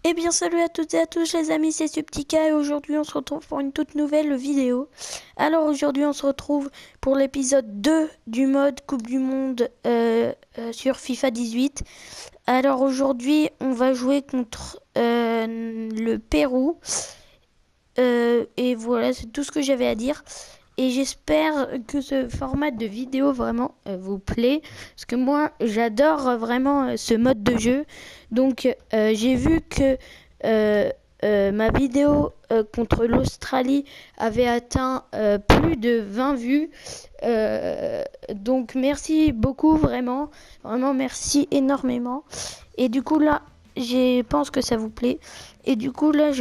Eh bien salut à toutes et à tous les amis, c'est Subtika et aujourd'hui on se retrouve pour une toute nouvelle vidéo. Alors aujourd'hui on se retrouve pour l'épisode 2 du mode Coupe du Monde sur FIFA 18. Alors aujourd'hui on va jouer contre le Pérou. Et voilà, c'est tout ce que j'avais à dire. Et j'espère que ce format de vidéo vraiment vous plaît. Parce que moi, j'adore vraiment ce mode de jeu. Donc, j'ai vu que ma vidéo contre l'Australie avait atteint plus de 20 vues. Donc, merci beaucoup, vraiment. Vraiment, merci énormément. Et du coup, là, je pense que ça vous plaît. Et du coup, là,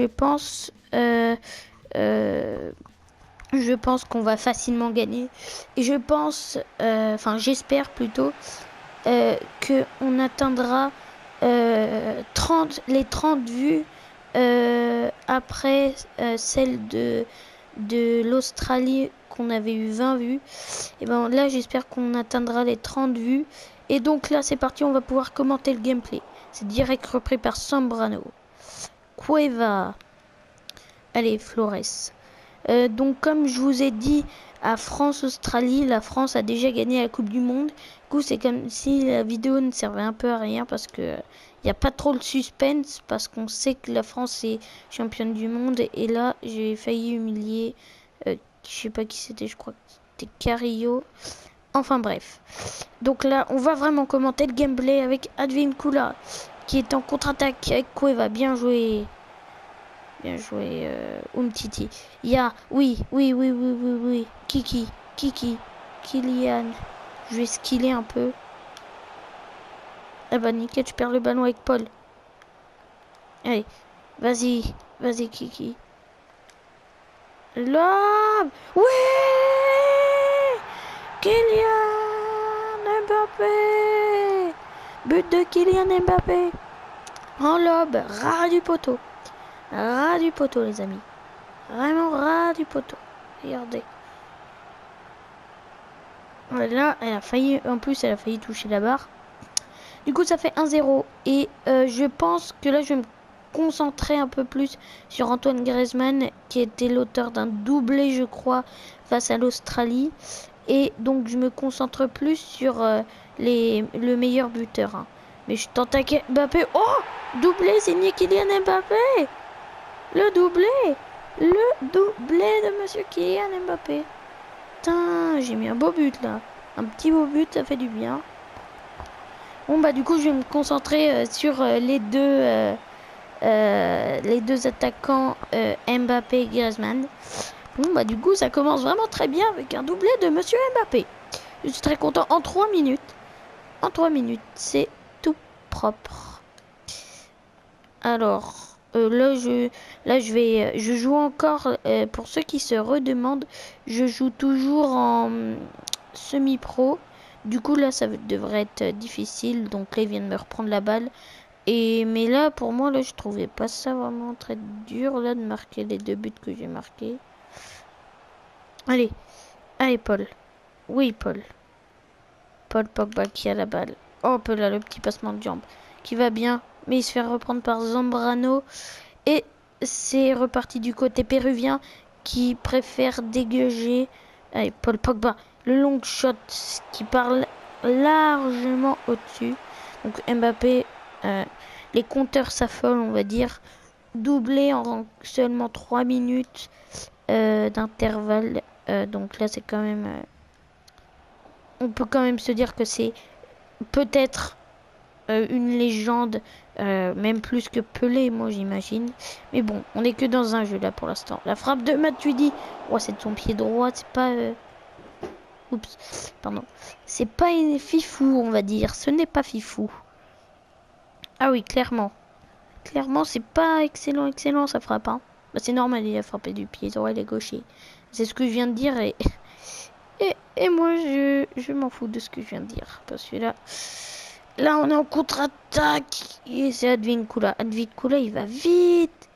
euh, je pense qu'on va facilement gagner. Et je pense, j'espère plutôt, qu'on atteindra les 30 vues après celle de l'Australie qu'on avait eu 20 vues. Et ben là, j'espère qu'on atteindra les 30 vues. Et donc là, c'est parti, on va pouvoir commenter le gameplay. C'est direct repris par Zambrano. Cueva. Allez, Flores. Donc comme je vous ai dit, à France-Australie, la France a déjà gagné la Coupe du Monde. Du coup, c'est comme si la vidéo ne servait un peu à rien parce que il n'y a pas trop de suspense parce qu'on sait que la France est championne du monde. Et là, j'ai failli humilier, je sais pas qui c'était, je crois que c'était Carrillo. Enfin bref. Donc là, on va vraiment commenter le gameplay avec Advin Kula qui est en contre-attaque avec Cueva. Bien joué. Bien joué, Umtiti. Il y a, oui. Kiki. Kylian. Je vais skiller un peu. Ah bah nickel, tu perds le ballon avec Paul. Allez, vas-y Kiki. Lob. Ouais, Kylian Mbappé. But de Kylian Mbappé. En lob, ras du poteau. Ras du poteau, les amis. Vraiment ras du poteau. Regardez. Là, elle a failli, en plus, elle a failli toucher la barre. Du coup, ça fait 1-0. Et je pense que là, je vais me concentrer un peu plus sur Antoine Griezmann, qui était l'auteur d'un doublé, je crois, face à l'Australie. Et donc, je me concentre plus sur le meilleur buteur. Hein. Mais je tente à Mbappé. Oh, doublé signé Kylian Mbappé. Le doublé. Le doublé de Monsieur Kylian Mbappé. Putain, j'ai mis un beau but là. Un petit beau but, ça fait du bien. Bon bah du coup je vais me concentrer sur les deux attaquants Mbappé et Griezmann. Bon bah du coup ça commence vraiment très bien avec un doublé de Monsieur Mbappé. Je suis très content en 3 minutes. En 3 minutes, c'est tout propre. Alors je joue encore pour ceux qui se redemandent, je joue toujours en semi-pro. Du coup là ça devrait être difficile. Donc là il vient de me reprendre la balle. Mais là pour moi là je trouvais pas ça vraiment très dur là de marquer les 2 buts que j'ai marqués. Allez Paul. Oui Paul Pogba qui a la balle. Hop là le petit passement de jambe qui va bien. Mais il se fait reprendre par Zambrano. Et c'est reparti du côté péruvien qui préfère dégager. Allez, Paul Pogba, le long shot qui parle largement au-dessus. Donc Mbappé, les compteurs s'affolent, on va dire. Doublé en seulement 3 minutes d'intervalle. Donc là, c'est quand même. On peut quand même se dire que c'est peut-être une légende, même plus que Pelé, moi j'imagine. Mais bon, on n'est que dans un jeu là pour l'instant. La frappe de Matuidi, oh, c'est de son pied droit, c'est pas. Oups, pardon. C'est pas une fifou, on va dire. Ce n'est pas fifou. Ah oui, clairement. Clairement, c'est pas excellent ça frappe. Hein. Bah, c'est normal, il a frappé du pied droit, il est gaucher. C'est ce que je viens de dire et moi je m'en fous de ce que je viens de dire. Parce que là, on est en contre-attaque. Et c'est Advin Kula. Advin Kula, il va vite.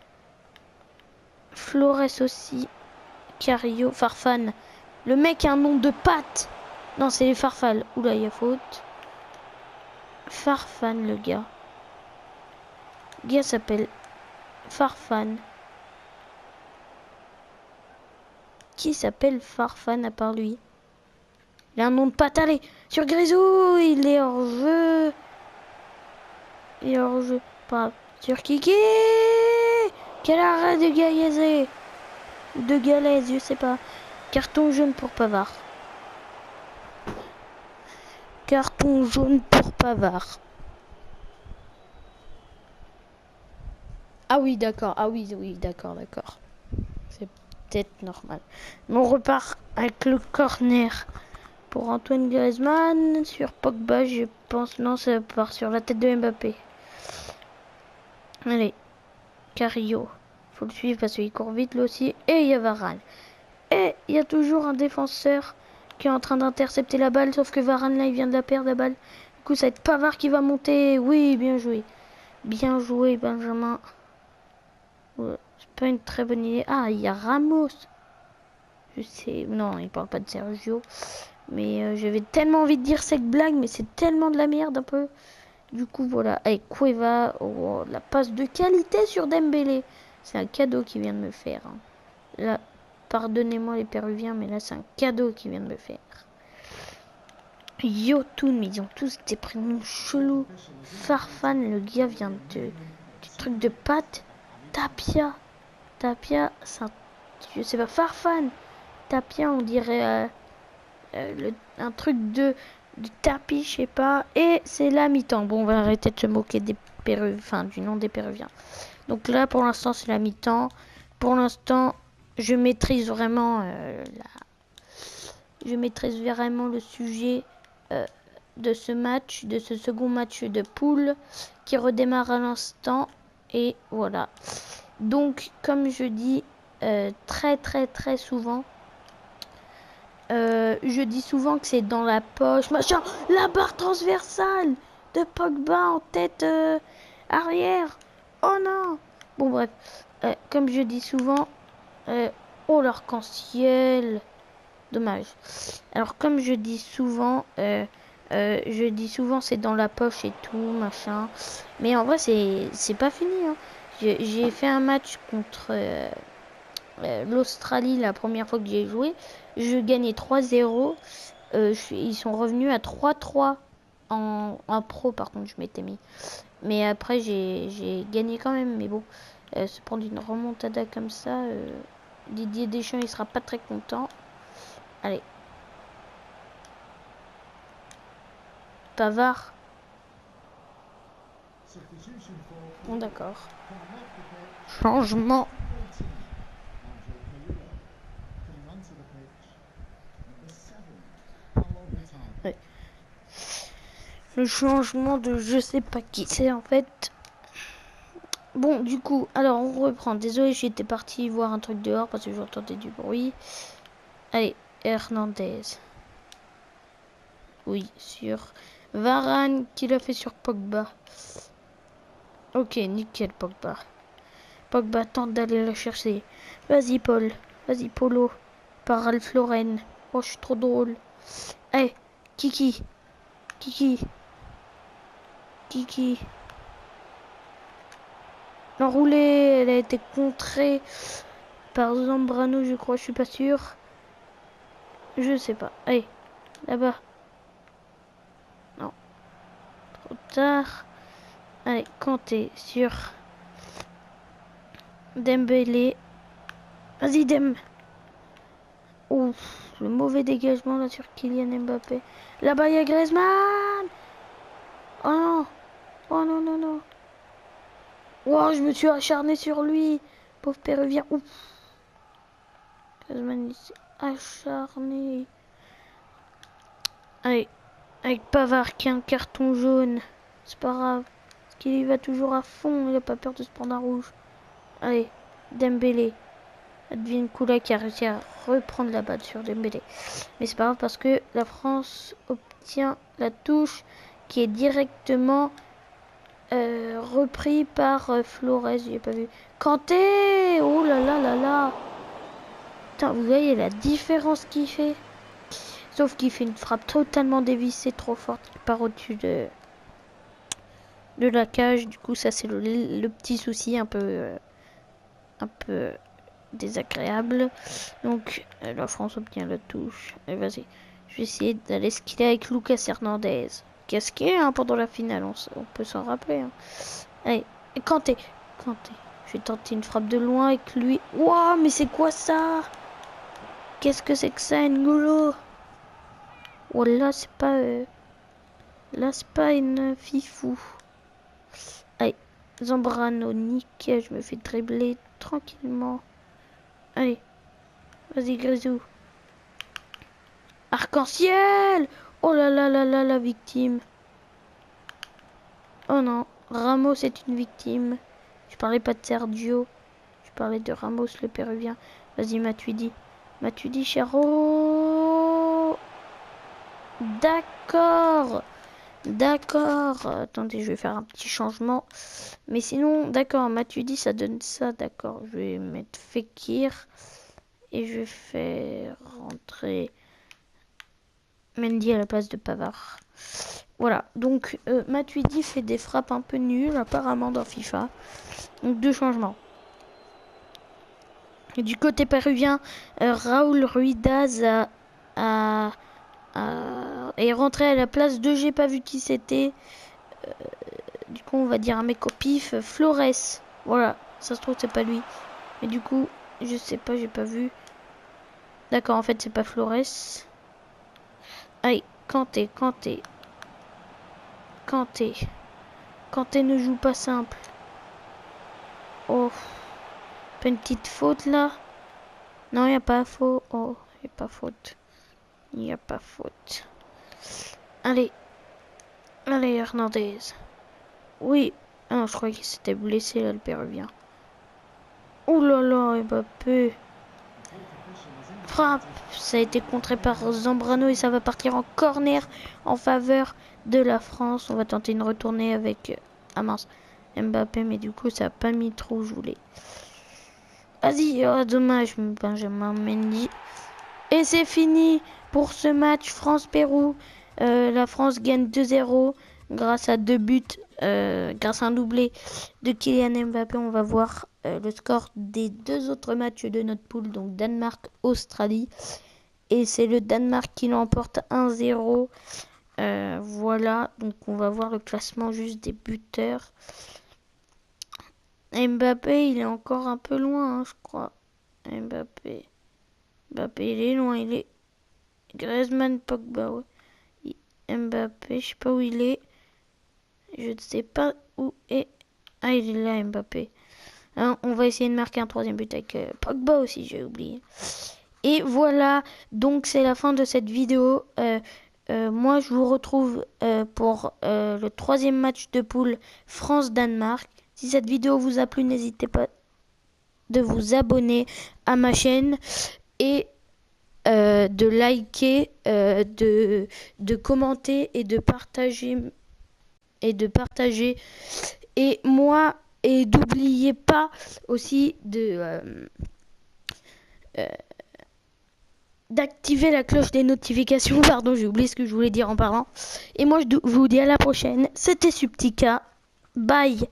Flores aussi. Carrillo. Farfan. Le mec a un nom de patte. Non, c'est les Farfal. Oula, il y a faute. Farfan, le gars. Le gars s'appelle Farfan. Qui s'appelle Farfan à part lui? Il a un nom de patte. Allez, sur Grisou, il est hors jeu. Il est hors jeu. Pas sur Kiki. Quel arrêt de Galaise. De Galaise, je sais pas. Carton jaune pour Pavard. Carton jaune pour Pavard. Ah oui, d'accord. Ah oui, oui, d'accord, d'accord. C'est peut-être normal. Mais on repart avec le corner pour Antoine Griezmann. Sur Pogba, je pense. Non, ça part sur la tête de Mbappé. Allez. Carillo. Faut le suivre parce qu'il court vite, lui aussi. Et il y a Varane. Et il y a toujours un défenseur qui est en train d'intercepter la balle. Sauf que Varane, là, il vient de la perdre, la balle. Du coup, ça va être Pavard qui va monter. Oui, bien joué. Bien joué, Benjamin. Ouais, c'est pas une très bonne idée. Ah, il y a Ramos. Je sais. Non, il parle pas de Sergio. Mais j'avais tellement envie de dire cette blague, mais c'est tellement de la merde un peu. Du coup, voilà. Allez, Cueva. Oh, la passe de qualité sur Dembélé. C'est un cadeau qu'il vient de me faire. Hein. Là, pardonnez-moi les Péruviens, mais là, c'est un cadeau qu'il vient de me faire. Yotun, mais ils ont tous des prénoms chelous. Farfan, le gars vient du truc de pâte. Tapia. Tapia, c'est un... Je sais pas, Farfan. Tapia, on dirait un truc de tapis, je sais pas. Et c'est la mi-temps. Bon, on va arrêter de se moquer des Péruviens, enfin, du nom des Péruviens. Donc là, pour l'instant, c'est la mi-temps. Pour l'instant, je maîtrise vraiment je maîtrise vraiment le sujet de ce match, de ce second match de poule qui redémarre à l'instant. Et voilà. Donc, comme je dis très souvent, je dis souvent que c'est dans la poche, machin, la barre transversale de Pogba en tête arrière. Oh non. Bon bref, comme je dis souvent, oh l'arc-en-ciel, dommage. Alors comme je dis souvent c'est dans la poche et tout machin. Mais en vrai c'est pas fini. Hein. J'ai fait un match contre l'Australie la première fois que j'ai joué. Je gagnais 3-0. Ils sont revenus à 3-3 en pro par contre je m'étais mis. Mais après j'ai gagné quand même. Mais bon, se prendre une remontada comme ça, Didier Deschamps il sera pas très content. Allez. Pavard. Bon d'accord. Changement. Ouais. Le changement de je sais pas qui c'est en fait. Bon du coup, alors on reprend. Désolé, j'étais parti voir un truc dehors parce que j'entendais du bruit. Allez, Hernandez. Oui, sur Varane qui l'a fait sur Pogba. Ok, nickel Pogba. Pogba tente d'aller la chercher. Vas-y Paul, vas-y Polo. Par Ralph Lauren. Oh, je suis trop drôle. Hey, Kiki. Kiki. Kiki. L'enroulée, elle a été contrée par Zambrano, je crois, je suis pas sûr. Je sais pas. Allez, là-bas. Non. Trop tard. Allez, Kanté sur Dembélé. Vas-y, Dem. Ouf, le mauvais dégagement là sur Kylian Mbappé. Là-bas, il y a Griezmann. Oh non. Oh non, non, non. Wow, je me suis acharné sur lui. Pauvre Péruvien. Ouf. Griezmann, il s'est acharné. Allez, avec Pavard qui a un carton jaune. C'est pas grave. Parce qu'il y va toujours à fond. Il a pas peur de se prendre un rouge. Allez, Dembélé. Advine Koula qui a réussi à reprendre la balle sur Dembélé. Mais c'est pas grave parce que la France obtient la touche qui est directement repris par Flores. J'ai pas vu. Kanté. Oh là là là là. Putain, vous voyez la différence qu'il fait. Sauf qu'il fait une frappe totalement dévissée, trop forte, qui part au-dessus de la cage. Du coup, ça c'est le petit souci un peu un peu désagréable. Donc la France obtient la touche. Et vas-y, je vais essayer d'aller skiller avec Lucas Hernandez. Qu'est-ce qu'il est hein, pendant la finale, on peut s'en rappeler. Hein. Allez, Kanté. Je vais tenter une frappe de loin avec lui. Waouh, mais c'est quoi ça? Qu'est-ce que c'est que ça, N'Golo? Oh là, c'est pas... Là, c'est pas une fifou. Allez, Zambrano, nickel, je me fais dribbler tranquillement. Allez, vas-y, Grisou. Arc-en-ciel! Oh là là là là, la victime. Oh non, Ramos est une victime. Je parlais pas de Sergio. Je parlais de Ramos, le péruvien. Vas-y, Matuidi. Matuidi, Charo. D'accord. D'accord. Attendez, je vais faire un petit changement. Mais sinon, d'accord, Matuidi, ça donne ça. D'accord, je vais mettre Fekir. Et je vais faire rentrer Mendy à la place de Pavard. Voilà, donc Matuidi fait des frappes un peu nulles apparemment dans FIFA. Donc 2 changements. Et du côté péruvien, Raúl Ruidaz est rentré à la place de j'ai pas vu qui c'était. Du coup, on va dire un mec au pif. Flores. Voilà, ça se trouve, c'est pas lui. Mais du coup, je sais pas, j'ai pas vu. D'accord, en fait, c'est pas Flores. Allez, Kanté. Kanté ne joue pas simple. Oh, pas une petite faute là. Non, il n'y a pas faute. Oh, il n'y a pas faute. Il n'y a pas faute. Allez. Allez, Hernandez. Oui. Ah non, je croyais qu'il s'était blessé là, le péruvien. Ouh là là, Mbappé. Frappe. Ça a été contré par Zambrano et ça va partir en corner en faveur de la France. On va tenter une retournée avec ah mince, Mbappé, mais du coup ça n'a pas mis trop, je voulais. Vas-y, oh, dommage, Benjamin Mendy. Et c'est fini pour ce match France-Pérou. La France gagne 2-0 grâce à 2 buts, grâce à un doublé de Kylian Mbappé. On va voir le score des 2 autres matchs de notre poule, donc Danemark-Australie. Et c'est le Danemark qui l'emporte 1-0. Voilà, donc on va voir le classement juste des buteurs. Mbappé, il est encore un peu loin, hein, je crois. Mbappé, il est loin, il est... Griezmann, Pogba, ouais. Mbappé, je sais pas où il est. Je ne sais pas où est... Ah, il est là, Mbappé. Hein, on va essayer de marquer un 3e but avec Pogba aussi, j'ai oublié. Et voilà, donc c'est la fin de cette vidéo. Moi, je vous retrouve pour le 3e match de poule France-Danemark. Si cette vidéo vous a plu, n'hésitez pas de vous abonner à ma chaîne et de liker, de commenter et de partager et moi et n'oubliez pas aussi d'activer la cloche des notifications. Pardon, j'ai oublié ce que je voulais dire en parlant. Et moi je vous dis à la prochaine. C'était Subtika. Bye.